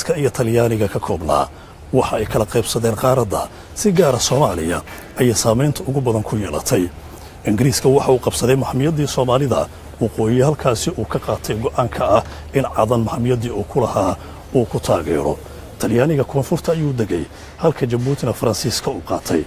ingiriiska iyo talyaaniga ka koobnaa waxa ay kala qaybsadeen qaaradda si gaara Soomaaliya ay saameynta ugu badan ku yeelatay ingiriiska waxa uu qabsaday maxmiyadii Soomaalida waqooyi halkaasi uu ka qaatay go'aanka ah in cadan maxmiyadii uu ku lahaa uu ku taageero talyaaniga koonfurta ayuu degay halka Jabuutina Faransiiska uu qaatay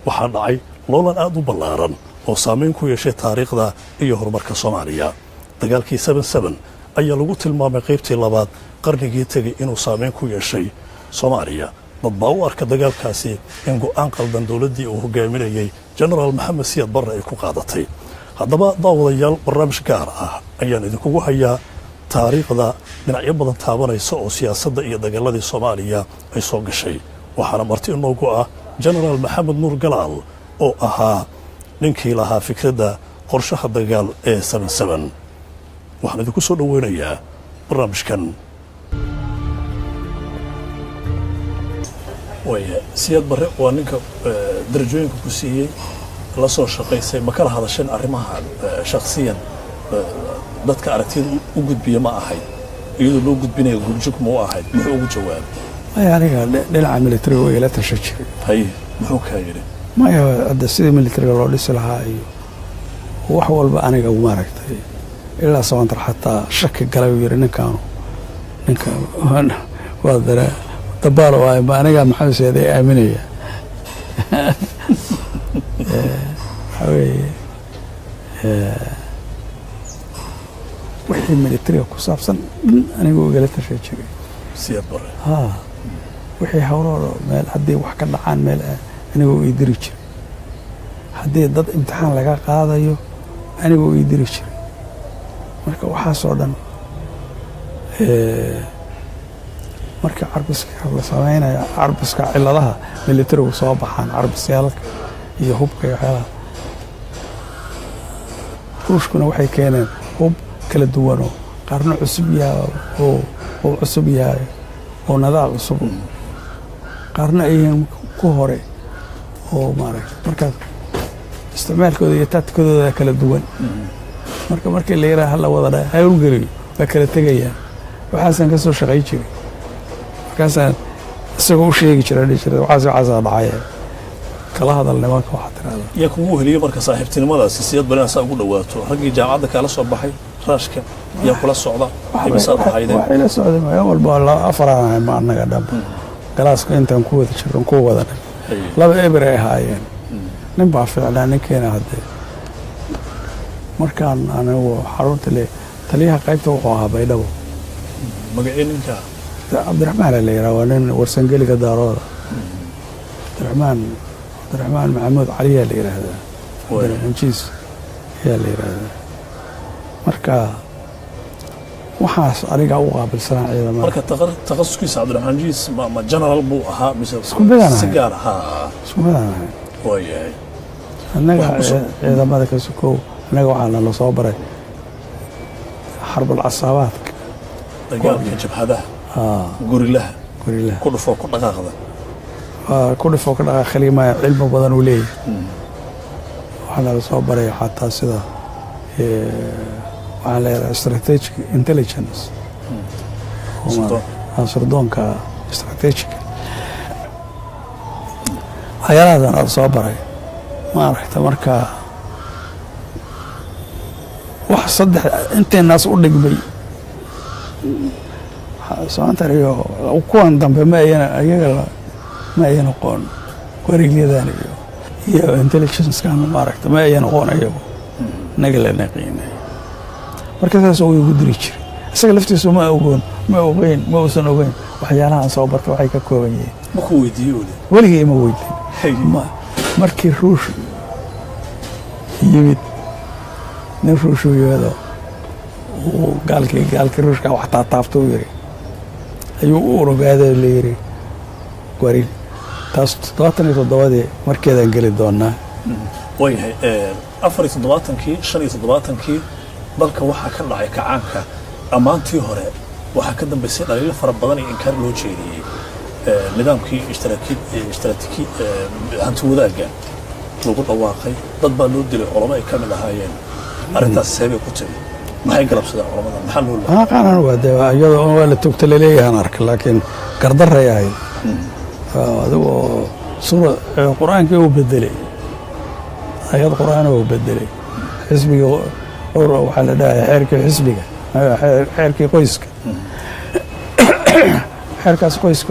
waxaa dhacay loolan aad u ballaaran oo saameyn ku yeeshay taariikhda iyo horumarka Soomaaliya dagaalkii 77 ayaa lagu tilmaamay qaybtii labaad qarnigii tagay inuu saameyn ku yeeshay Soomaaliya dad baa u arka dagaalkaasi in go'aan qaldan dawladdii uu hogaaminayay General Maxamed Siyaad Barre ay ku qaadatay haddaba daawadayaal barnaamij gaar ah ayaan idinkugu hayaa taariikhda dhinacyo badan taabanaysa oo siyaasadda iyo dagaaladii Soomaaliya ay soo gashay waxaana marti inoogu ah General Maxamed Nuur Galaal oo ahaa ninkii lahaa fikradda qorshaha dagaal ee 77 waxaan idinku soo dhaweynayaa barnaamijkan Siyaad Barre waa ninka darajooyinka ku siiyey la soo shaqaysay ma kala hadasheen arrimaha shakhsiyan dadka aragtida u gudbiya ma ahayd iyadoo loo gudbinayo gurjug ma ahayd muxuu ugu jawaabay aniga dhinaca militariga way la tashay jiray hay muxuu ka yiri ma hadda sidii militariga loo dhisi lahaa iyo wax walba aniga ugu maaragtay ilaa sawantar xataa shaki galay yiri ninkan waa dara tabaalo waa ma aniga maxay seeday aaminaya wixii militariga ku saabsan aniga uga la tashay jiray Siyaad Barre wixii hawlo meel haddii wax ka dhacaan meel aniga uu idiri jiray haddii dad imtixaan laga qaadayo aniga uu idiri jiray marka waxa soo dhan marka carbiska la sameeyay carbiska ciladaha militariga soo baxaan carbisyaalka iyo hubka iyo xeelaha ruushkuna waxay keeneen hub kala duwan oo qarno cusub yahay oo cusub yahay oo nadaal cusub qarno ay ku hore oo marka isticmaalkooda iyo taadkooda kala duwan marka la yiraahdo la wada hawlgeliyo la kala tagayaan waxaasan ka soo shaqay jiray markaasaan isagoo u sheegi jiray waxaas dhacay kala hadalnay marka waxa tirada ya kugu heliyay marka saaxiibtinimadaasi Siyaad Barre asaa ugu dhawaato raggii jaamacadda kala soo baxay raashka ya kula socda ibsa dhaxayday waxa la socday ma walba la afaraana ma anaga dhab galaaska intaan ku wada jirin ku wada laba eber ay haayeen nin baa ficnaa ninkeena hadee markaan anigu xarunta le taliyaha qaybta wuxuu ahaa Baydhabo magaciininka Cabdiraxmaan la yiraahdo nin warsangeliga daarooda Cabdiraxmaan Maxamuud Cali la yiraahdo injiis la yiraahdo marka waxaas aniga u qaabilsanaa ciidamada marka taqasuskiisa Cabdiraxmaan Jiis ma general buu ahaa mise sigaar iskumadana way anaga ciidamada ka soo anaga waxaan la soo baray حرب العصابات dagaalka jabhadaha gurilaha ku dhufo ku dhaqaaqda كل فوق خليما علم بدن وليه وحنا لسه بري حتى سدا على استراتيجيك انتليجنس سردون كا استراتيجيك هيا لسه بري ما رحت مركا wax saddex inta naas u dhigmay saantariyo kuwan dambe ma ayaga ma ayna qoon warigeedan iyo intelligence kan maaragta ma ayna qoon ayagu naga la naqinay marka taas oo ugu diri jiray isaga laftiisu ma ogeyn ma uusan ogeyn waxyaalaha soo barta waxay ka kooban yihiin ma ku weydiiyo waligii ma weydiin markii ruush yimid نفرش وياه وقال كروش كا وحتى طافتو يري أيوه أورو هذا اللي يري قريب تاستطيع تضوادي مركزا انجلي دونا وين أفري تضواتنكي شني تضواتنكي بلك وحا كلا كعانك أمانتي هراء وحا كدن بسيط على فرق بدني إنكار لو جيري نظامكي اشتراكي هانتو ذاك لو قلت واقعي ضد بالو دلي علماء كامل هايين أرنتاس سامي كتير maxay galabsadeen culamada maxaa loo ما كان أنا وده يلا ولا تقتل ليه أنا أرك لكن قدر هاي هذا سورة القرآن كيف بدلي آيات القرآن هو بدلي حسبي وحلا ده حركة حسبي حركة قيسك حركة قيسك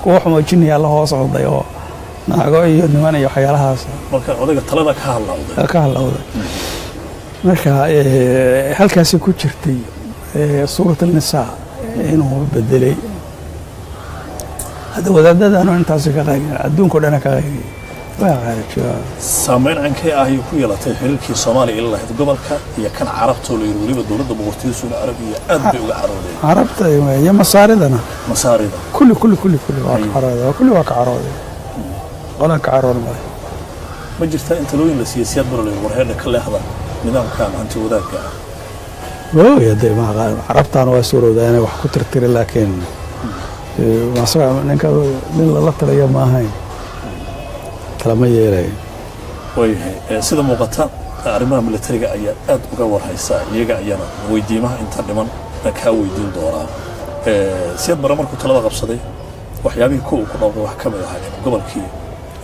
كوح ما جني الله وصل ضيوه نعقوي نماني يحيالها marka odayga talada ka hadlawday marka halkaasi ku jirtay suurat an-nisaa inuu bedelay hada wadaadadana intaas ka qaybin adduunka dhan ka qaybin waa qaybin saameyn ankay ah ku yeelatay xiriirkii Soomaaliya ilaa had gobolka iyo kan carabta oo leeyahay waliba dawladda boqortooyada Suudan Arabiya aad bay uga caroodeen carabta iyo masaaridana kulli waa caroodeen kulli waa caroodeen qolan ka caroon ma jirta inta loo in la siyaasad baro leeyahay warheed ka leexda nidaamkan hanti wadaagga oo yaday ma carabtaan waa suuroodaan wax ku tirtiray laakiin masra ninka la taliya ma ahayn kalama yeeray way sida muuqata arrimaha militariga ayaa aad uga warhaysa iyaga ayana weydiimaha inta dhiman ka weydiin doonaa siyad bara markuu talada qabsaday waxyaabihii ku dhawday wax ka mid ah gobolkii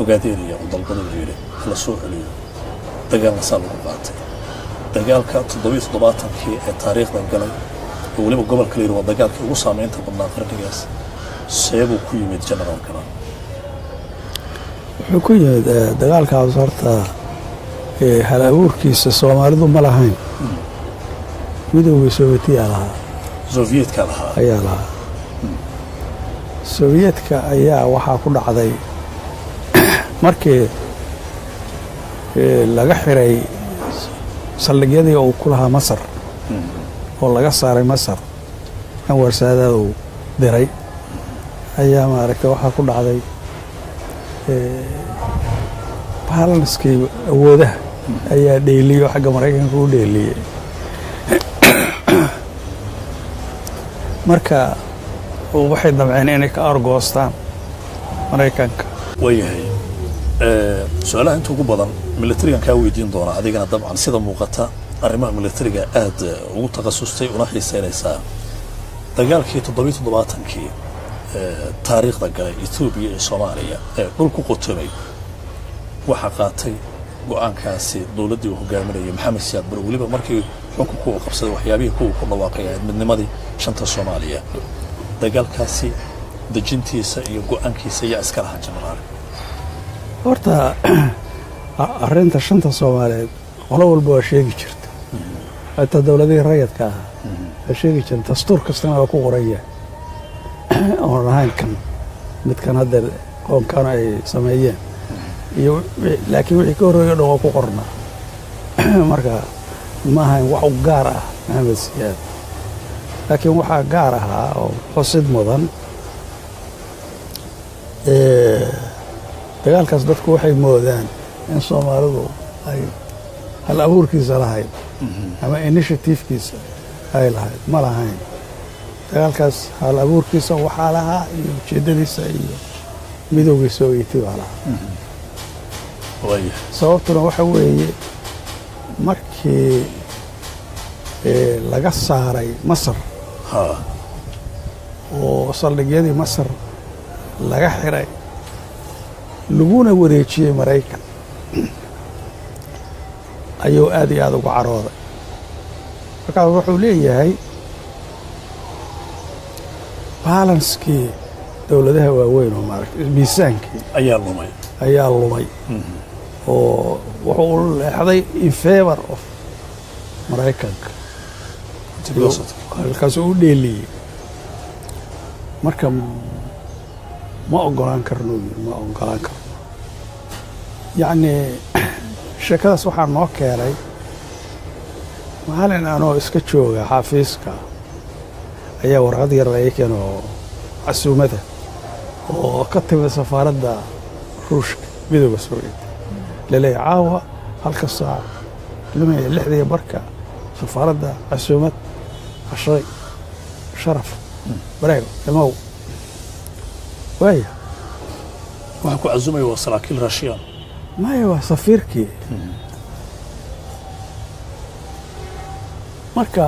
ogaadeenaya oo dalbada weeyay la soo celiyo dagaalna saa lagu qaatay dagaalka 77kii ee taariikhdan galay oo waliba gobolka leeyahay waa dagaalkii ugu saameynta badnaa qarnigaas seebu ku yimid general kala wuxuu ku yimid dagaalkaas horta hal abuurkiisa Soomaalidu ma lahayn midowga Soviyetka lahaa Sovietka ayaa waxa ku dhacday markii laga xiray saldhigyadii uu ku lahaa Masar oo laga saaray Masar Anwar Saadaad uu diray ayaa maaragtay waxa ku dhacday balanskii awoodaha ayaa dheeliyo xagga Mareykanka u dheeliyay marka waxay damceen inay ka argoostaan Mareykanka wayahay su'aalaha inta ugu badan militariga ka weydiin doona adigana dabcan sida muuqata arrimaha militariga aad ugu takhasustay una xiiseynaysaa dagaalkii 77kii taariikhda galay Itoobiya iyo Soomaaliya dhul ku qotomay waxa qaatay go'aankaasi dawladda uu hogaaminayay Maxamed Siyaad Barre waliba markii xukunku uu qabsaday waxyaabihii ku dhawaaqay midnimadii shanta Soomaaliya dagaalkaasi dejintiisa iyo go'aankiisa ayaa iska lahaa general horta arrinta shanta Soomaaliyeed qolo walba waa sheegi jirta hata dawladda rayidka ah sheegi jirta dastuur kastana waa ku qoraya oo rahan kan midkan hadda qoomkan ay sameeyeen iyo laakiin wixii ka horeeyay dhaqo ku qorna marka ma ahayn wax u gaar ah Maxamed Siyaad laakiin waxa gaar ah oo xusid mudan dagaalkaas dadku waxay moodaan in Soomaalidu ay hal abuurkiisa lahayd ama initiative-kiisa ay lahayd ma lahayn dagaalkaas hal abuurkiisa waxa lahaa iyo ujeedadiisa iyo midowga Soviyetka lahaa sababtuna waxa weeye markii laga saaray Masar oo saldhigyadii Masar laga xiray laguna wareejiyay Mareykan ayuu aad iyo aad uga carooday marka wuxuu leeyahay balanskii dawladaha waaweyn oo maaragtay miisaankii ayaa lumay oo wuxuu leexday in favor of Mareykanka halkaas uu dheeliyay marka ma ogolaan karno yacni sheekadaas waxaa noo keenay maalin anoo iska jooga xafiiska ayaa warqad yar ay keenoo casuumada oo ka timid safaaradda Ruushka midowga Soviyetka laleeyahay caawa halka saac lumaya 6 barka safaaradda casuumad cashay sharaf bareego ilmow وايا وحكو عزومي وصلاكيل راشيان ما هو سفيركي marka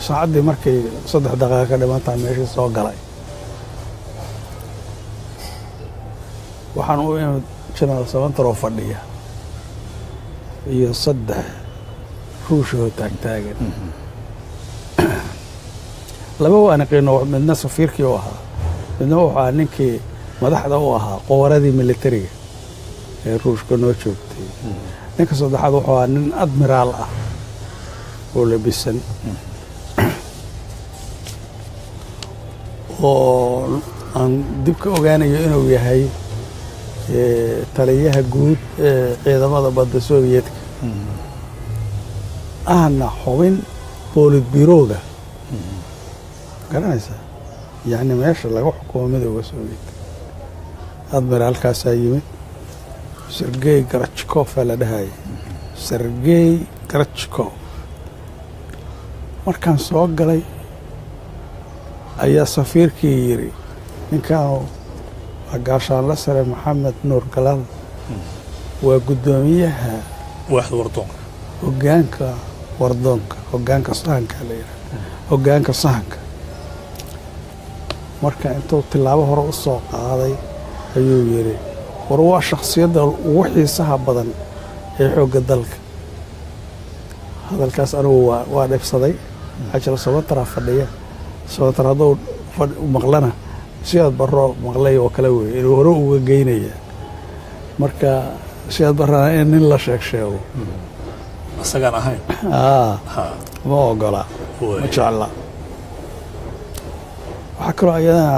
saacaddii markay 3 daqiiqo ka dhimantaan meeshii soo galay waxaan u imid General Samatar oo fadhiya iyo 3 ruushoo taagtaagan laba waan aqeeno midna safiirkii u ahaa midna wuxuu ahaa ninkii madaxda u ahaa qowaradii militariga ee ruushka noo joogtay ninka saddexaad wuxuu ahaa nin admiraal ah oo labisan oo aan dib ka ogaanayo inuu yahay taliyaha guud ee ciidamada badda Sooviyeedka ahna xubin Politburo-ga garanaysa yani meesha laga xukumo midowga Sooviyeedka admiraalkaasaa yimid Sergey Grachkov la dhahay Sergey Grachkov markaan soo galay ayaa safiirkii yiri ninkaan gaashaanle sare Maxamed Nuur Galal waa gudoomiyaha waaxda wardoonka hoggaanka sahanka la yiraahdo hoggaanka sahanka marka intuu tilaabo hore u soo qaaday ayuu yiri war waa shakhsiyadda ugu xiisaha badan ee xoogga dalka hadalkaas anigu waa dhibsaday General Samatar fadhiya Samatar hadduu maqlana siyaad barro maqlay oo kale weey inuu hore uga geynaya marka siyaad barrana in nin la sheego asagaan ahayn ma ogola ma jecla waxa kaloo ayadana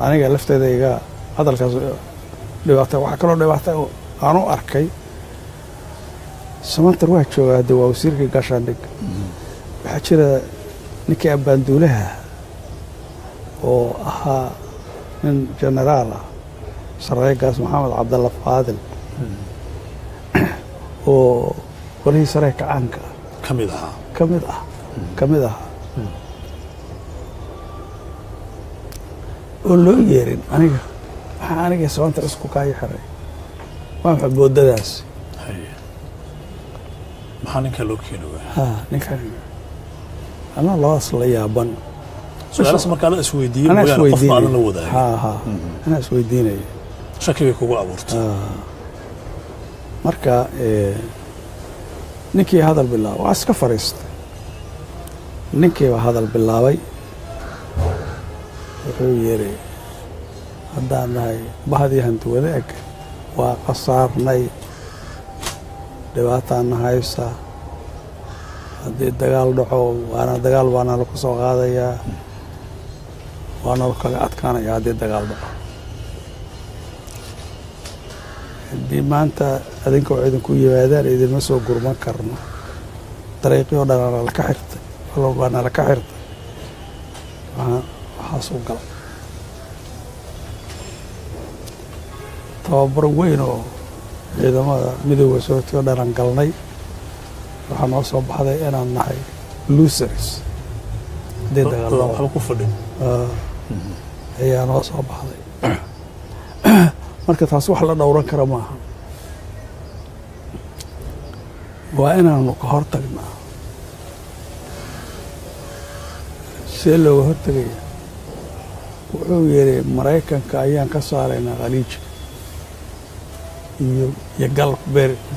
aniga lafteeda iga hadalkaas dhibaato waxa kaloo dhibaato aan u arkay Samatar waa joogaa hadda waa wasiirka gaashaandhigga waxaa jira ninkii abbaanduulaha oo ahaa nin generaal ah sarreegaas Maxamed Cabdalla Faadil oo walihii sare kacaanka ka mid ah oo loo yeerin aniga Samatar isku kaayo xiray waan xaboodadaas maxaa ninka loo keenay ninkan ana loos la yaaban su'aalaas marka la isweydiiyay mooyaan qof ma la wadaagay ana isweydiinay shaki bay kugu abuurtay marka ninkii hadal bilaabay waa iska fariistay ninkii waa hadal bilaabay wuxuu yiri haddaan nahay bahdii hanti wadaag waa qasaarnay dhibaataan haysa haddii dagaal dhaco dagaal baana lagu soo qaadayaa waana kaga adkaanaya haddii dagaal dhaco haddii maanta adinka idinku yimaadaan idinma soo gurman karno dariiqii oo dhan la ka xirtay walbaana la ka xirtay waxaa soo galay tababar weyn oo ciidamada midowga Sooviyeedka oo dhan galnay waxaa noo soo baxday inaan nahay losers haddii dagaal waxba ku fadhin ayaa noo soo baxday marka taas wax la dhowran kara maaha waa inaanu ka hortagnaa see looga hortagaya wuxuu yiri Maraykanka ayaan ka saaraynaa khaliijka iyo Gulf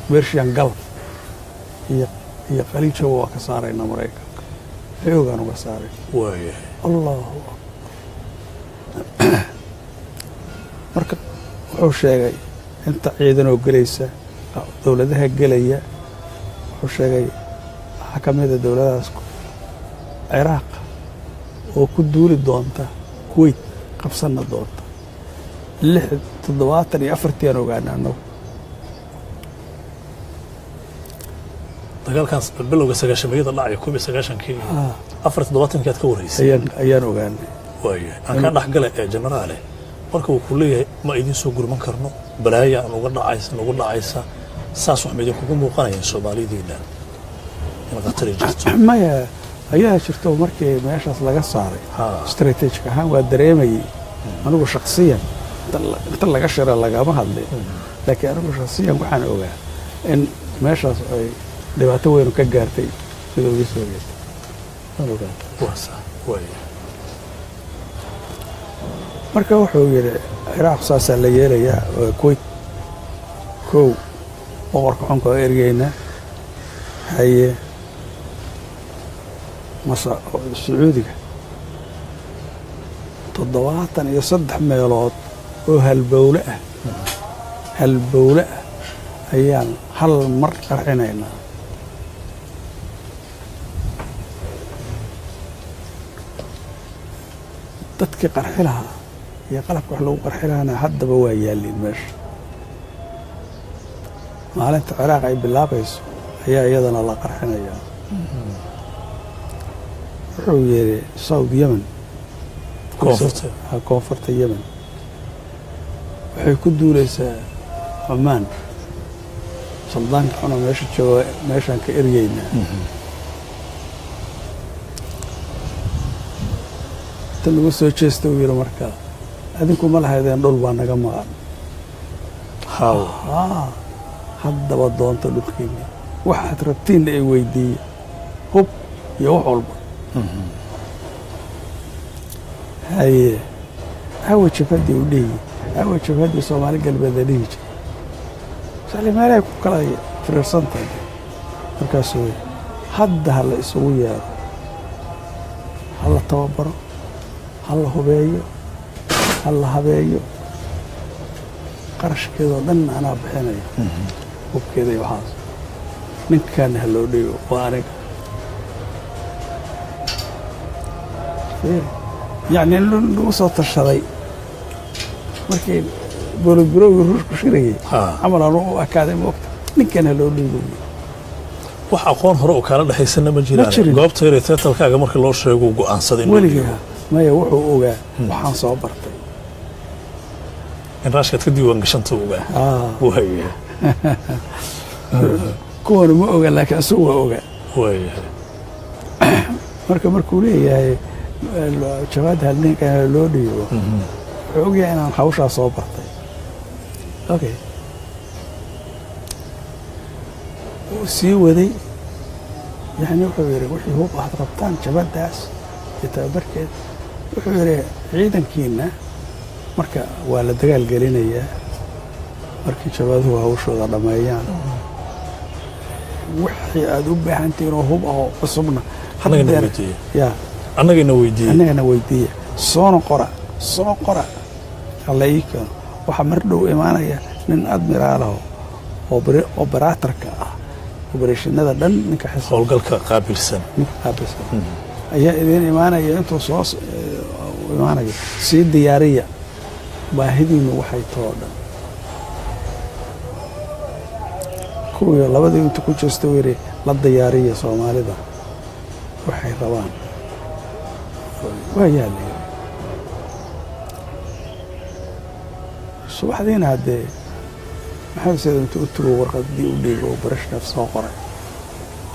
Persian Gulf iyo khaliijka waa ka saaraynaa Maraykanka xoogan uga saaray waayahay Allahu marka wuxuu sheegay inta ciidan oo galaysa dawladaha galaya wuxuu sheegay waxa ka mid ah dawladahaas Ciraaq oo ku duuli doonta Kuwait qabsan doonta 74 aan ogaanaa dagaalkaas bilowga 9-meeyada dhacay 1990kii 74 ka wareysay ayaan ogaanay waayahay aan ka dhaxgalay ee generaale marka uu ku leeyahay ma idin soo gurman karno balaaya aan uga dhacaysa saas wax meedin kugu muuqanaya Soomaaliyeedna in qatar jirto maya ayaa jirto markii meeshaas laga saaray strategic ahaan waa dareemayay anigu shakhsiyan inta laga shira lagama hadlay laakiin anigu shakhsiyan waxaan ogaa in meeshaas ay dhibaato weyn ka gaartay turkiga uga soo yeedhay waan ogaata waasa waaya marka wuxuu yidhi ciraaq saasaa la yeelayaa oo kuwait kow boqorka xunka oo ergeynaa haye sacuudiga 73 meelood oo halbowle ah ayaan hal mar qarxinaynaa dadkii qarxi lahaa iyo qalabka wax lagu qarxi lahaana haddaba waa yaalliin meesha maalinta ciraaq ay bilaabayso ayaa iyadana la qarxinayaa wuxuu yidhi south yemen koonfurta yemen waxay ku duulaysaa cumaan suldaanka xuna meesha jooga meeshaan ka eryeynaa ta lagu soo jeesta uu yidhi markaa adinku ma lahaydeen dhul baa naga maqan haddaba doonta dhulkiinni waxaad rabtiinna ay weydiiya hub iyo wax walba haye awa jabhaddii u dhihi awa jabhaddii soomaali galbeed dhihi jiray sali meelahay ku kala firiirsantahay markaasuu hadda ha la isugu yeero ha la tababaro ha la hubeeyo ha la habeeyo qarashkeedoo dhan anaa bixinayo hubkeeda iyo waxaas ninkaana ha loo dhigo waa aniga yacni lagu soo tashaday markii bolobirowgii ruushku shirayay camal aan u ekaaday moogta ninkan ha loo dhigo wax aqoon hore oo kaala dhexaysana ma jiraan goobta yare teetalkaaga markii loo sheego go'aansaday weligaa maya wuxuu ogaa waxaan soo bartay in raashkaad ka diiwaan gashanta ogaa waaya kuwana ma oga laakiin isagu waa ogaa waaya markuu leeyahay jawaad halninkan loo dhiibo wuxuu ogyahay inaan hawshaa soo bartay okay wuu sii waday yani wuxuu yidhi wixii hub aad rabtaan jabaddaas iyo tababarkeed wuxuu yidhi ciidankiina marka waa la dagaal gelinayaa markii jabaaduhu hawshooda dhammeeyaan wixii aad u baahantihiin oo hub ahoo cusubna annagana weydiiya soo qora alla ii keeno waxaa mar dhow imaanaya nin admiraalaho oberaatarka ah obereshinada dhan ninka howlgalka qaabilsan ayaa idiin imaanaya intuu soo imaanayo sii diyaariya baahidiinu waxay too dhan kuwii labadii intu ku jeesta weri la diyaariya soomaalida waxay rabaan waa yaalay subaxdiina haddee maxamed said intuu u tugo warqadii u dhiigo oo barashkaaf soo qoray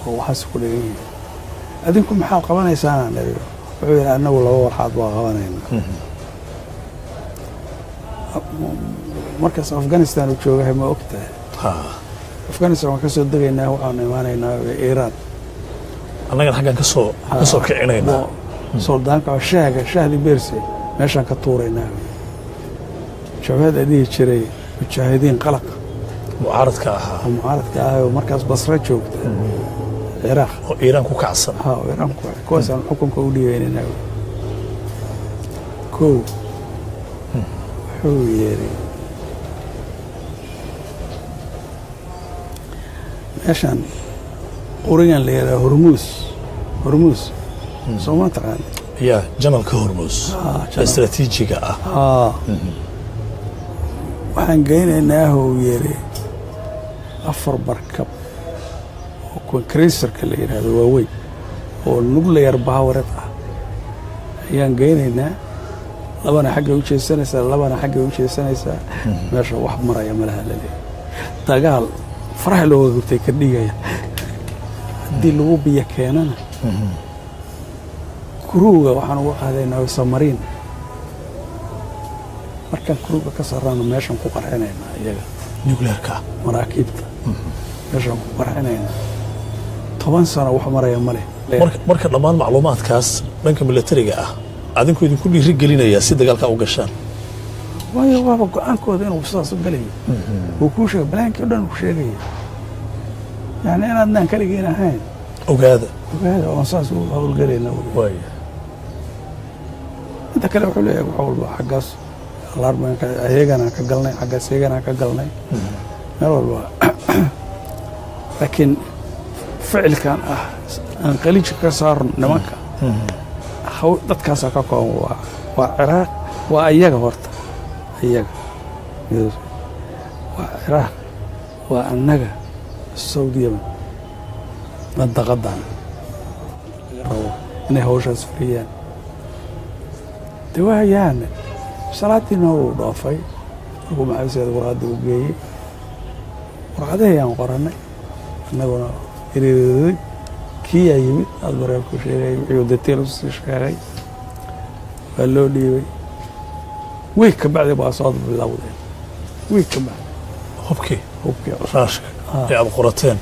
oo waxaas ku dhigan yihiin adinku maxaad qabanaysaana nari wuxuu yidhi annagu laba warxaad baa qabanaynaa markaas afghanistan uu joogahay ma og tahay afghanistan waan ka soo degaynaa waxaanu imaanaynaa iiraan annagana xaggan ka soo kicinaynaa suldaanka shahdii beerse meeshaan ka tuuraynaa jabhada dhihi jiray mujaahidiin qalaq mucaaradka ahaa oo markaas basra joogta ciraaq oo iiraan ku kacsan kuwaasaan xukunka u dhiibaynanaa kow wuxuu yeedhi meeshaan qurigan la yidhaha hormuus soo ma taqaani ya janalka hormuus istraatiijiga ah waxaan geynaynaa uu yidhi 4 barkab oo konkreysarka la yidhaahdo waaweyn oo nuclear powered ah ayaan geynaynaa labana xaggay u jeesanaysaa labana xaggay u jeesanaysaa meesha wax maraya malaha la leeyahay dagaal faraha looga gubtay ka dhigaya haddii lagu biyo keenana kuruuga waxaan uga qaadaynaa samariin markaan kuruuga ka sarraano meeshaan ku qarxinaynaa iyaga nuclearka maraakiibta meeshaan ku qarxinaynaa 10 sano wax maraya male marka dhammaan macluumaadkaas dhanka militariga ah adinku idinku dhiiri gelinaya si dagaalka u gashaan waayo waaba go'aankooda inuu sidaas u galayo uu kuu sheegay balaankii dhan uu sheegaya yani inaadnaan kaligiin ahayn ogaada oo saas u hawlgalayna waayo inta kale wuxuu leeyahay wax walba xaggaas alarmanka ayagana ka galnay xaggaas ayagana ka galnay meel walba laakiin ficilkan ah aan qaliji ka saarno nimanka dadkaas ka kooban waa Ciraaq waa ayaga horta ayaga waa Ciraaq waa annaga Saudiya mandaqadan inay hawshaas furiyaan دوايان صلاتي نو ضافي أقوم على سيد وراد وجاي ورعده يوم قرنا نقول يريد كي يجيب أدبر الكوشي يود التيرس شكاي قالوا لي ويك بعد بأصاد بالأولين ويك بعد هبكي راشك يا أبو قرتين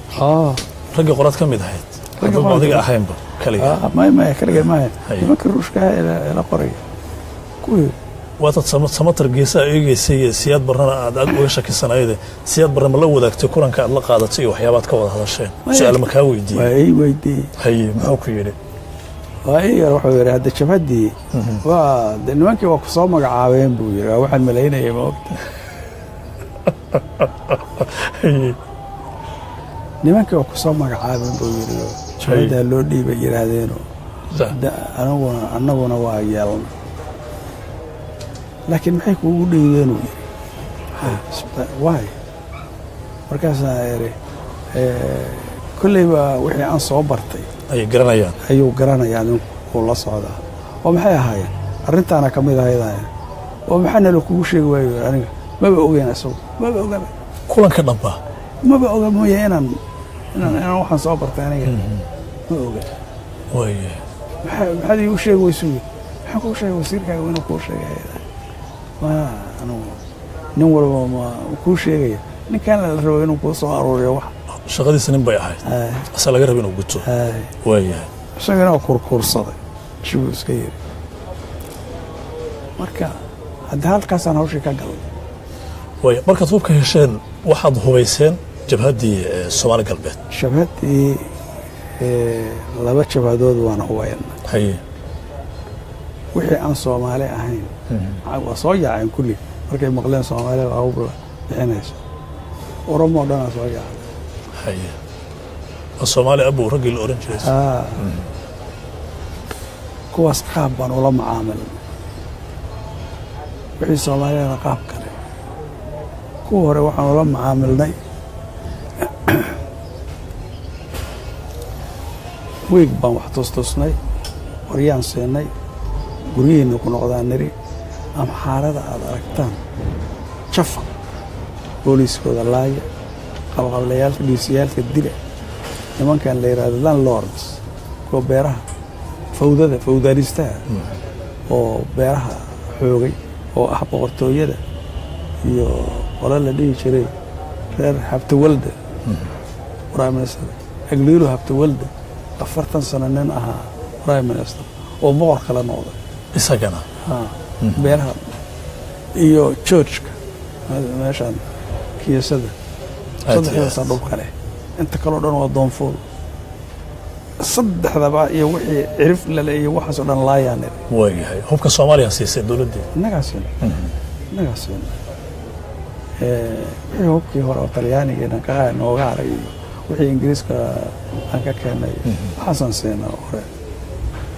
رجع قرات كم يدهيت رجع بعضي أحيان كلي ما كلي ما ما كروش كه إلى قرية waad samatar geesaa eegaysay siyaad barnana aad uga shakisanayde siyaad barna ma la wadaagtay kulanka aad la qaadatay iyo waxyaabaad ka wada hadasheen su'aal ma kaa weydiiyey haye muxuu ku yidhi wuxuu yidhi hadda jabhadii waa nimankii waa ku soo magacaabeen buu yidhi waxaan malaynayay ma ogta nimankii waa ku soo magacaabeen buu yidhi jabhadaa loo dhiibay yidhaahdeen annaguna waa yeelna laakiin maxay kuugu dhiibeen uu yidhi waay markaasna iri kolleyba wixii aan soo bartay ayuu garanayaa ninkuu la socdaa oo maxay ahaayeen arrintaana ka mid ahaydaya oo maxaa nala kugu sheegi waayo aniga maba ogeyn isagu maba ogaba kulanka dhamba maba oga mooye inaan waxaan soo bartay aniga ma oga waaye maxaad iigu sheegi weysu maxaan kuu sheegay wasiirkaaga inuu kuu sheegay nin walba ma kuu sheegaya ninkan la rabo inuu kuu soo aruuriyo wax shaqadiisa nin bay ahayd asa laga rabo inuu guto waayahay isagana kurkursaday shibuu iska yiri marka hadda halkaasaan hawshii ka galay waaya markaad hubka hesheen waxaad hubayseen jabhaddii Soomaali galbeed jabhaddii laba jabhadood waana hubayna haye wixii aan Soomaali ahayn waa soo yaaceen kulli markay maqleen Soomaali waa hub bixinayso Oromo dhan soo yaacay haye Soomaali abu ragil oran jiray kuwaas qaab baan ula macaamil wixii Soomaaliyana qaab kale kuwa hore waxaan ula macaamilnay weeg baan wax tusnay waryaan siinay guryihiina ku noqdaan niri ama xaalada aad aragtaan jafa booliiskooda laaya qabqablayaalka dhiisiyaalka dila nimankan la yidhaahdo landlords kuwa beeraha fawdaalistaha oo beeraha xoogay oo ah boqortooyada iyo qolo la dhihi jiray reer habtawalda prime minister agliilu habtawalda 40 sano nin ahaa prime minister oo boqor kala noqday isagana beeraha iyo churchka meeshaan kiyasada saddexdaas dhul kale inta kaloo dhan waa doonfuul saddexdaba iyo wixii cirif lale iyo waxaas oo dhan laayaan waayahay hubka Soomaaliya siisay dawladda nagaasina wixii hubkii hore oo Talyaaniga ka nooga haray wixii Ingiriiska aan ka keenay xasan seena hore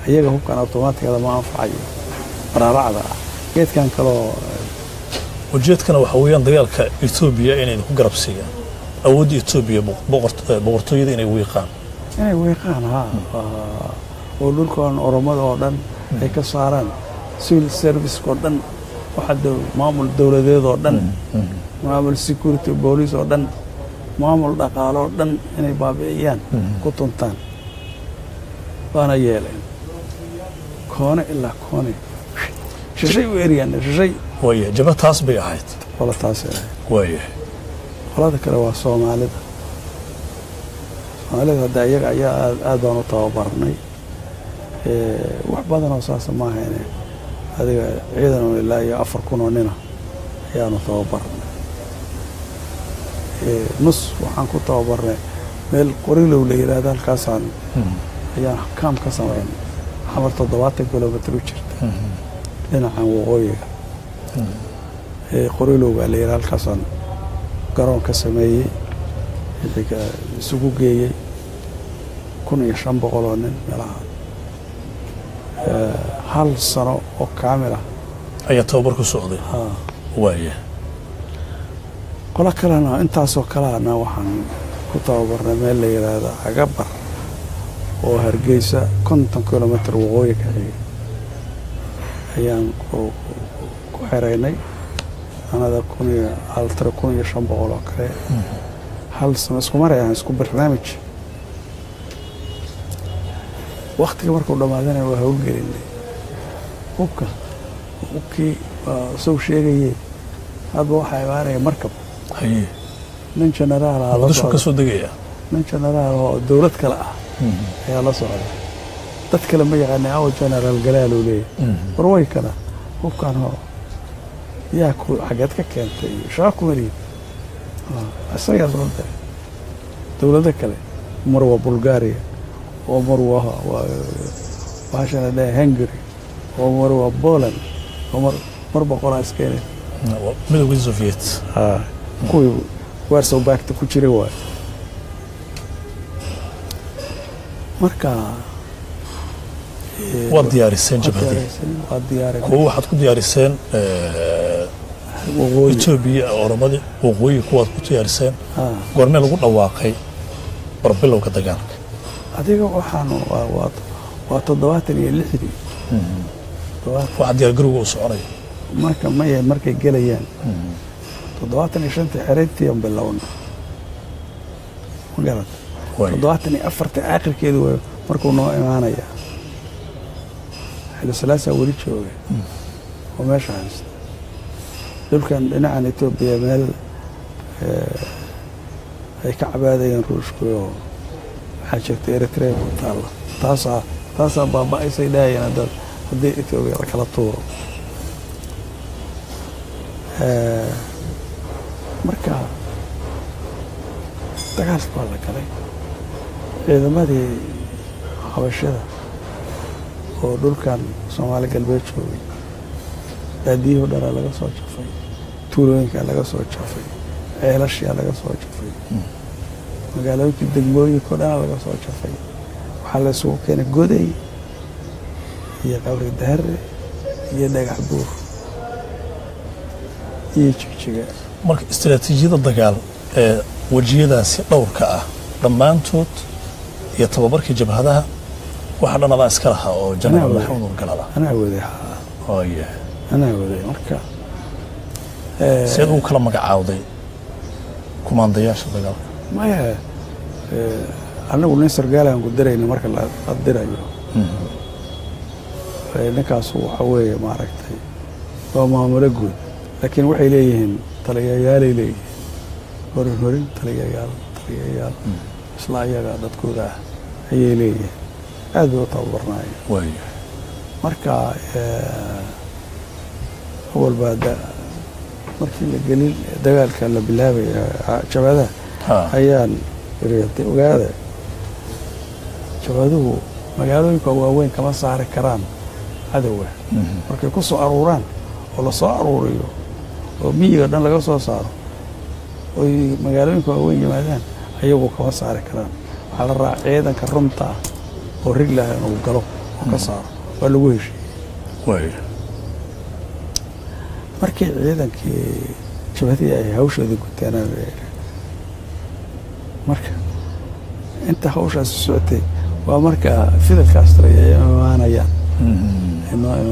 ayaga hubkan automaticada ma anfacayo qararacda geedkan kaloo ujeedkana waxa weeyaan dagaalka Ethiopia inay ku garab siiyaan awoodda Ethiopia boqortooyada inay wiiqaan oo dhulkan Oromada oo dhan ay ka saaraan civil service oo dhan waxa maamul dawladeed oo dhan maamul security police oo dhan maamul dhaqaale oo dhan inay baabi'iyaan ku tuntaan baana yeeleen koone ilaa koone shishay u eriyaan shishay waaye jabhad taas bay ahayd wala taas waaye qolada kale waa Soomaalida soomaalida hadda iyaga ayaa aad baan u tababarnay wax badan oo saasa ma ahayne adiga ciidan oo ilaa iyo 4,000 oo nina ayaanu tababarnay nus waxaan ku tababarnay meel Qorilow la yiraahdo halkaasaan ayaan kaam ka samaynay xamar 70 kilomitir u jirta dhinacan waqooyiga Qorilow baa la yiraahdo halkaasaan garoon ka sameeyey isugu geeyey 1,500 oo nin meelaha hal sano oo kaamil ah ayaa tababar ku socday waaya qola kalena intaasoo kalena waxaan ku tababarnay meel la yiraahdo Agabar oo Hargeysa 50 kilomitir waqooyi ka xiga ayaan ku xiraynay anada 1,500 oo kale hal sano isku marayaan isku barnaamij waqtiga markuu dhamaadana waa hawlgelinay hubkii soo sheegayay hadba waxaa imaanaya markab nin generaal ah la soo kasoo degaya nin generaal oo dawlad kale ah ayaa la socda dad kale ma yaqaanay oo generaal galaal uu leeyahay warway kana hubkan hoo yaa ku xageed ka keentay shaqo mari asaga sababta dawladda kale mar waa Bulgaria oo mar waa waashana Hungary oo mar waa Poland oo mar boqol askari midowga Soviet kuwii Warsaw Pact ku jiray waay marka waa diyaariseen jabhadii waa diyaarin kuwa waxaad ku diyaariseen waqooyi Ethiopia Oromada waqooyi kuwaad ku diyaariseen goorma lagu dhawaaqay barbilowga dagaalka adiga waxaan waa 76 waxa diyaar garowga u soconay markay galayaan 75 xiriirtii aan bilowna magarat 74 aakhirkeedu markuu noo imaanaya xilli salaasa wali joogay oo meesha haysta dhulkan dhinacan Ethiopia meel ay ka cabaadayeen ruushku oo waxaa jirta Eritrea ku taala taasaa baaba'aysay dhaayeen dad haddii Ethiopia la kala tuuro marka dagaalka waa la galay ciidamadii xabashada oo dhulkan Soomaali galbeed joogay baadiyo dhara laga soo jafay tuulooyinka laga soo jafay ceelashiya laga soo jafay magaalooyinka degmooyinka dhan laga soo jafay waxaa la isugu keenay goday iyo qabri dahre iyo dhagax buur iyo jigjiga marka istiraatiijiyada dagaal ee wajiyadaasi dhowrka ah dhammaantood iyo tababarkii jabhadaha waxa dhanaba iska lahaa oo General Maxamed Galala anaa waday anaa waday marka sida uu kala magacaawday kumaandayaasha dagaalka maya anagu nin sargaalaan ku dirayna marka la dirayo ninkaas waxa weeye maaragtay waa maamul guud laakiin waxay leeyihiin taliyayaal leeyihiin horin taliyayaal isla ayaga dadkooda ayay leeyihiin aad bay u tababarnaayeen marka awal baa markii la gelin dagaalka la bilaabay jabhadaha ayaan iriyay ogaada jabhaduhu magaalooyinka waaweyn kama saari karaan cadawga markay ku soo aruuraan oo la soo aruuriyo oo miyiga dhan laga soo saaro oo magaalooyinka waaweyn yimaadaan ayagu kama saari karaan waxaa la raacay ciidanka runta oo riglaha inuu galo oo ka saaro waa lagu heshiiyey markii ciidankii jabhadii ay hawshooda guteen marka inta hawshaas socotay waa marka Fidel Castro ay imaanayaan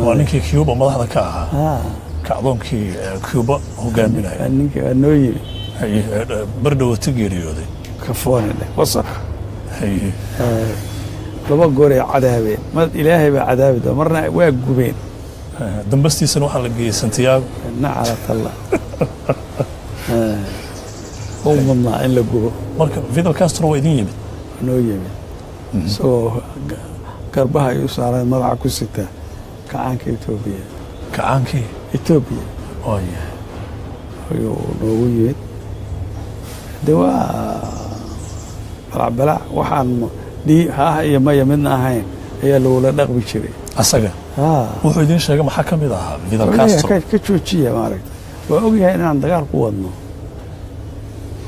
waa ninkii Cuba madaxda ka ahaa kacdoonkii Cuba hogaaminaya ninka noo yimi bardhawo geeriyooday kafoonade wasaq laba goor ay cadaabeen mad ilaahay baa cadaabida marna waa gubeen dambastiisana waxa la geeyay Santiago nacala talla oo madna in la gubo marka Fidel Castro waa idin yimid noo yimid isagoo garbaha ay u saareen madaxa ku sita kacaanka Etoobiya. kacaankii Etoobiya ayuu noogu yimid. de waa balacbalac waxaan haa iyo maya midna ahayn ayaa lagula dhaqmi jiray asaga. wuxuu idiin sheegay maxaa ka mid ahaa Fidel Castro? ka joojiya maaragta waa ogyahay inaan dagaal ku wadno,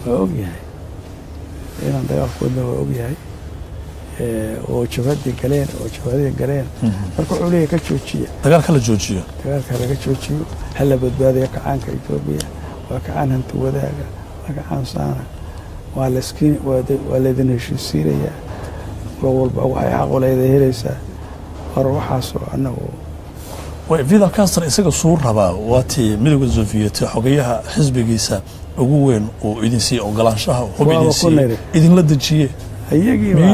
waa ogyahay inaan dagaal ku wadno, waa ogyahay oo jabhadii galeen marka wuxuu leeyahay ka joojiya dagaalka la joojiyo, dagaalka laga joojiyo, hala badbaadiyo kacaanka Etoobiya, waa kacaan hanti wadaaga, waa kacaan saana, waa laydin heshiisiinayaa, walba waxay xaq u leedahay helaysaa. war waxaasoo annagu Fidel Castro isaga suu rabaa waatii midowga Soviyeeti xogayaha xisbigiisa ugu weyn oo idin sii ogolaanshaha hub idinla dejiye.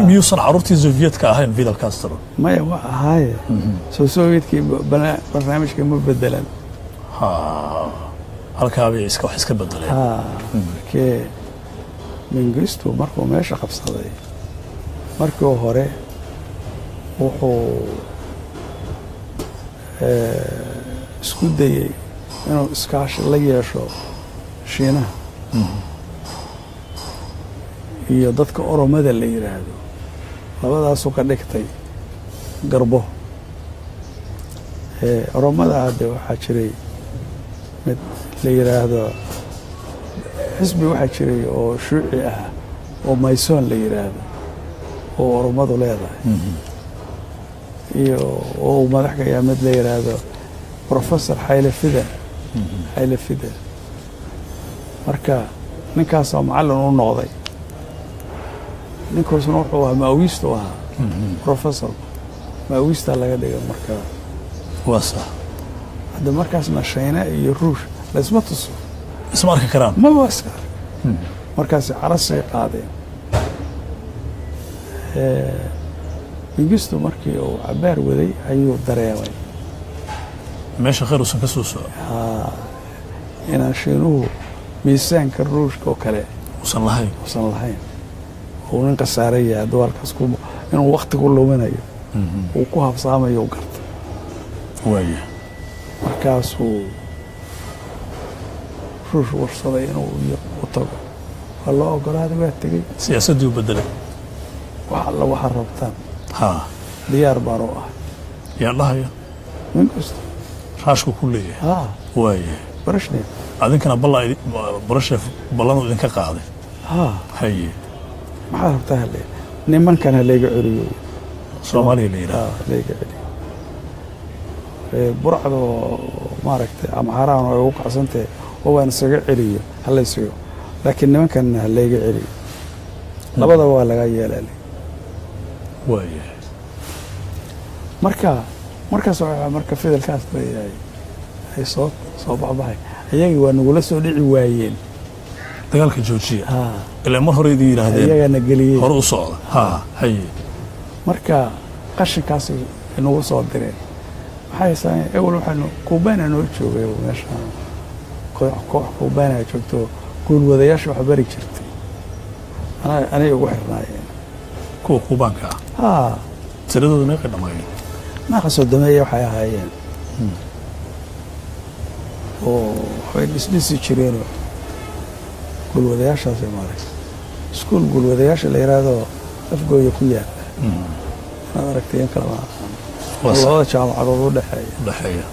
miyuusan caruurtii Soviyedka ahayn Fidel Castro? maya waa ahaaye Soviyedkii barnaamijka ma bedelan. halkaabay wax iska bedeleen. markee Mengistu markuu meesha qabsaday markii hore wuxuu isku dayey inuu iskaashi la yeesho Shiinaha iyo dadka Oromada la yiraahdo, labadaasuu ka dhigtay garbo. Oromada hadda waxaa jiray mid la yiraahdo xisbi, waxaa jiray oo shuuci ah oo Maysoon la yiraahdo oo Oromadu leedahay, iyo oo madax ka yahay mid la yiraahdo Professor Haile Fidan. marka ninkaasoo macallin u noqday, ninkaasna wuxuu ahaa maawiistu ahaa professor maawiista laga dhigay. marka waa sax. hadda markaasna Shiina iyo Ruush laysma tuso, isma arki karaan, ma waa iska markaas carasay qaadeen. Mengistu markii uu cabaar waday ayuu dareemay meesha khayr uusan ka soo socon, inaan Shiinuhu miisaanka Ruushka oo kale uusan lahayn, uu nin qasaaraya dawalkaas inuu waqti ku luminayo, uu ku habsaamayo garta. waaya markaasuu Ruush warsaday inuu u tago, waa loo ogolaaday, waa tegey. siyaasaddii u bedelay. wax alla waxaa rabtaan diyaar baan u ah. yaa dhahaya Mengistu raashku ku leeyahay. waaya Brezhnev adinkana Brezhnev ballanuu idinka qaaday. haye maxaa rabtaa hale nimankana layga celiyo Soomaaliya la yiraahdo, layga celiyo burcdo maaragtay amxaraan oo ugu kacsantay oo waan isaga celiyo halaysiyo, laakiin nimankana layga celiyo. labada waa laga yeelay. waaya markaas marka Fidel Castro ay soo baxay ayagii waa nagula soo dhici waayeen dagaalka joojiya. ilaa mar hore idin yiraahdeen ayagana geliyeen hore u socda. haye marka qashinkaas inagu soo direen. maxay sameeyeen? awal waxaanu Kuubana noo joogay meesha, koox Kuubana joogto guulwadayaasha wax bari jirtay, anay ugu xirnaayeen kuwa Kuubaanka ah. tiradooda meeqa dhamaayeen? maaqa soo dameeya waxay ahaayeen oo waxay dhisdhisi jireenoo guulwadayaashaas maaragtay iskuul guulwadayaasha la yiraahdo afgooya ku yaala. inaad aragtay in kala labada jaamacadood u dhexeeya.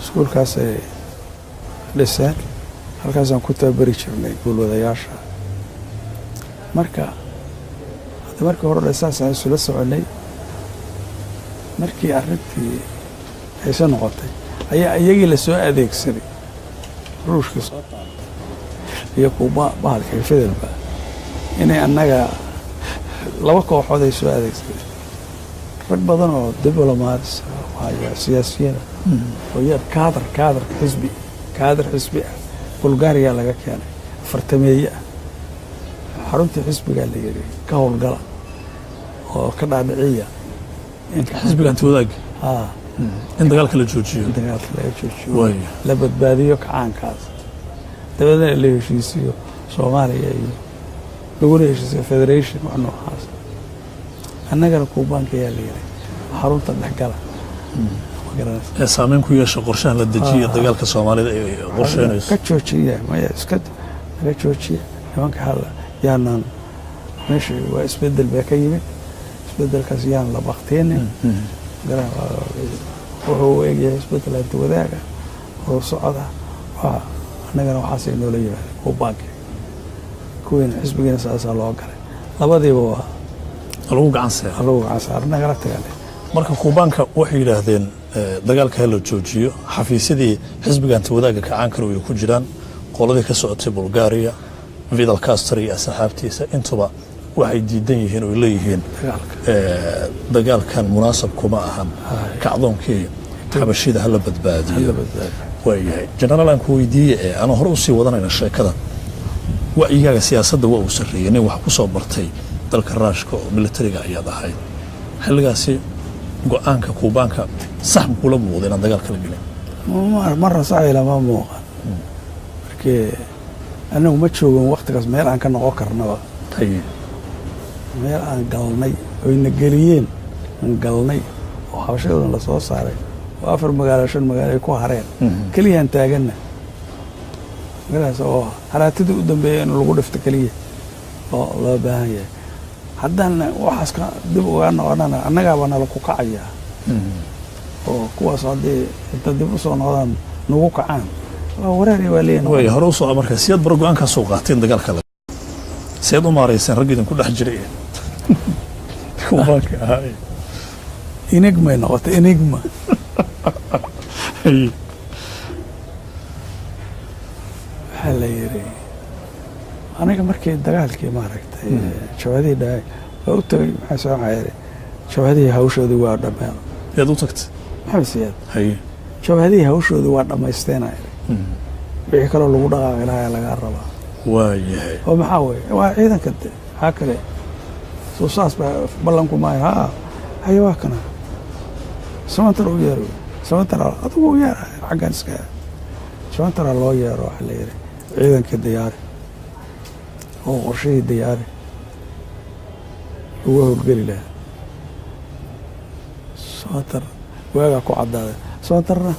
iskuulkaasay dhiseen, halkaasaan ku tababari jirnay guulwadayaasha. markii hore saasaan isula soconay. markii arrintii aysa noqotay ayaa iyagii la soo adeegsaday, Ruushka soo qaaday iyo kuwa bahalka Fidelba, inay annaga laba kooxood ay soo adeegsadeen. rag badan oo diplomats siyaasiyiin oo yar kaadar xisbi ah Bulgaariya laga keenay, fartameeye ah, xaruntii xisbiga la yiri ka howlgala oo ka dhaadhiciya xisbiga inta wadaag in dagaalka la joojiyo, la badbaadiyo kacaankaas, dabadeedna la heshiisiyo Soomaaliya laguna heshiisay federation wax noocaas annagana kuubaanka ayaa la yiray xarunta dhexgala ma garanaysa ee saameyn ku yeesha qorshaha la dejiya dagaalka Soomaalida ay qorsheynayso ka joojiya maya iska naga joojiya nimanka hada yaanaan meesha waa isbedel baa ka yimid isbedelkaas yaan la bakteenin wuxuu eegyahay isbedel inta wadaaga oo socda annagana waxaasay noola yimaada kuubaanka kuwiina xisbigiina saasaa loo galay labadiiba waa lagu gacan saar nagala tagale marka kuubaanka waxay yidhaahdeen dagaalka la joojiyo xafiisyadii xisbiga inta wadaaga kacaanka way ku jiraan qoladii ka socotay Bulgaria Fidel Castro iyo asxaabtiisa intuba waxay diidan yihiin oo leeyihiin dagaalkan munaasab kuma ahan kacdoonkii xabashida hala badbaadiyo waayahay general aan ku weydiiyay ana hore u sii wadanayna sheekada wacyiga siyaasadda waa uu sareeyay in wax ku soo bartay dalka Ruushka oo militariga ayaa ahayd xilligaasi go'aanka kuubaanka sax kula muuqday in dagaalka la galay marra saayla ma muuqan markii anagu ma joogan waqtigaas meel aan ka noqon karnaba meel aan galnay oo ina geliyeen aan galnay oo xabashadooda la soo saaray oo 4 magaalo 5 magaalo ay ku hareen kaliya taagana magaalaas oo haraatida u dambeeyay in lagu dhifto kaliya oo loo baahan yahay haddana waxaas ka dib uga noqonana annagaaba nala ku kacaya oo kuwaas haddii inta dib u soo noqdaan nagu kacaan wareeri waa leeyahay way hore u soo markaa siyad bar go'aan ka soo qaateen dagaalka سيد عمر يسن رجل كل حجري كوباك هاي إنجما نقطة إنجما هلا يري أنا كمركي دجالك ما ركت شو هذه ده قلت حسوا عيري شو هذه هوش ذي وارد ما يا دوتكت حسيت هاي شو هذه هوش ذي وارد ما يستنا عيري بيحكوا له وضع غيرها على الربا وايه ومحاوي وإذا كنت هكذا سوساس بلنكم معي ها أيوة كنا سمعتر ويارو سمعتر أتوه ويار عجان سكا سمعتر الله يارو حليري إذا كديار هو قرشي ديار هو القليل سمعتر وياك عداد سمعترنا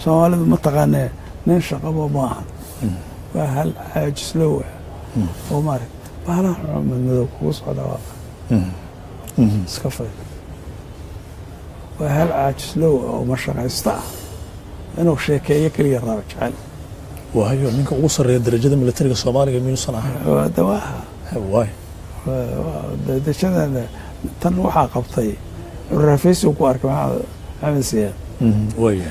سوالف متقنة ننشق أبو ماهن وهل عاجز لوه ومارك بحنا من مذوق وصعد واقع سكفر وهل عاجز لوه ومشرق عستاء إنه شيء يكلي الرابع عالي وهي منك وصل الدرجة من الترقة الصومالية من صنعها دواها واي ده شذا تنوحا قبطي الرفيس وكوارك مع عمل سياد واي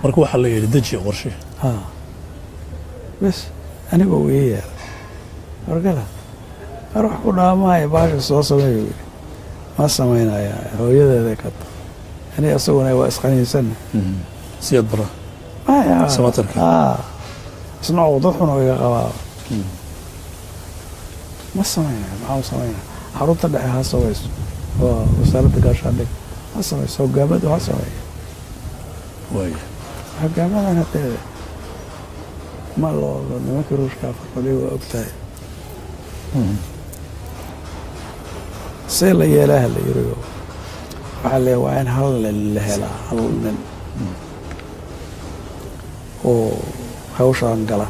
مركو حلي دجي ورشي ها بس أنا بقول رجلا أروح كنا ما يبغى الصوص ما سمعنا يا هو يدا ذكر أنا أسوي وأسخني سنة سياد برا ما يا سمعتك صنعوا ضحنا ويا قوا ما سمعنا ما سمعنا حروت الدحيح سويس وسالت قاش عندك ما سويس هو جامد وهسوي واي جامد أنا ترى ما الله ما كروش كافر قليل وقتها سيلا يلا هلا يريو وعلى وين هلا هلا هلا oo hawshaan gala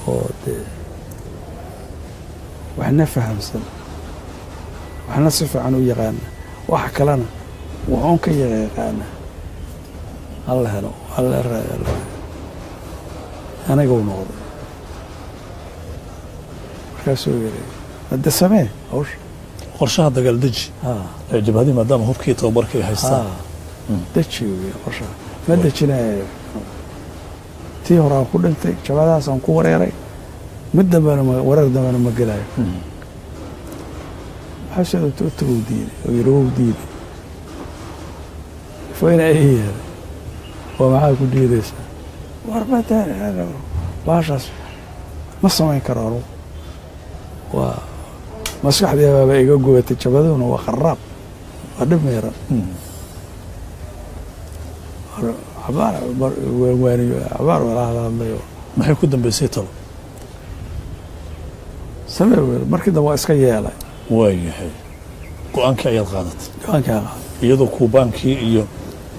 oo waxna fahamsan waxna si fiican u yaqaan wax kalena wuxuu ka yaqaan Allah helo Allah raado anaga u noqdo markaasuu yiri hadda samee hawsh qorshaha dagaal deji ee jabhadii maadaama hubkii tababarkii haystaan deji qorshaha ma dejinaayo tii hore aan ku dhintay jabadaas aan ku wareeray mid dambana wareer dambana ma gelayo xashada tuutu diiday oo yaroo diiday fayna ay waa maxaa ku diidaysaa warbata baashaas ma samayn karo waa maskaxdeeda iga gubatay jabaduna waa kharaab waa dhib meeran عبارة ولا هذا ما حيكون دم بسيطة samee weyl markii dambe waa iska yeelay waayahay go-aankii ayaad qaadatay go-aankaa qaada iyadoo kuubaankii iyo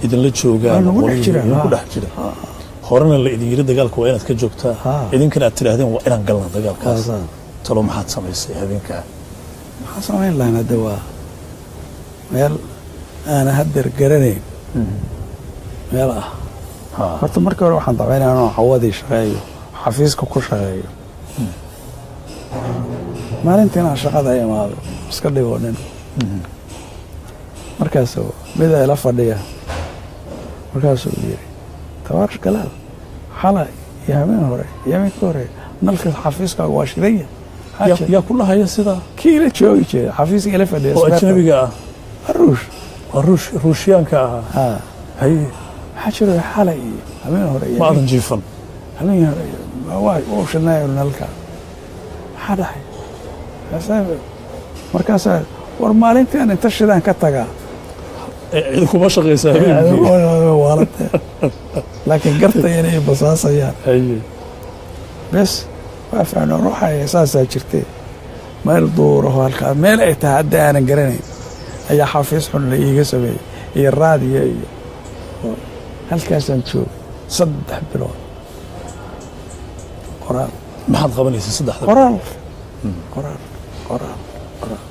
idinla joogaan Waa nagu dhex jira, idinku haa. dhex jira horena la idin yiri dagaalka waa inaad ka joogtaa Haa. idinkana aad tidhaahdeen waa inaan galna dagaalkaas Haa. talo maxaad samaysay habeenkaa maxaan samayn lahayn hadda waa meel aana haddeer garanayn meel ah haa horta markii hore waxaan dacwaynaya inaan hawadii shaqeeyo xafiiska ku shaqeeyo maalintii inaan shaqada imaado iska dhigoo dhan markaasuu mid ay la fadhiya markaasuu yidhi tabaarash galaal xalay iyo habeen hore iyo habeenkii hore nalka xafiiskaaga waa shidanya yaa ku lahaya sidaa kii ila joogi jiray xafiiska ila fadhiya oo ajnabiga ah aruush waa ruushyaanka ahaa haa haye maxaa jiro xalay iyo habeen hore iyo ma aadan jiifan habeen hore iyo waa u shidnaayo nalka maxaa dhahay markaasaa war maalintii aan inta shidaan ka tagaa idinkuma shaqaysaa habeenkii waalate laakiin gartay inay basaasayaan haye bes waa fahno ruuxaya saasaa jirtee meel duuraho halkaa meel ay tahay hadda aanan garanayn ayaa xafiis xun la iiga sameeyey iyo raadiyo iyo halkaasaan joogay 3 bilood qoraal maxaad qabanaysa saddexda qoraal qoraal qoraal qoraal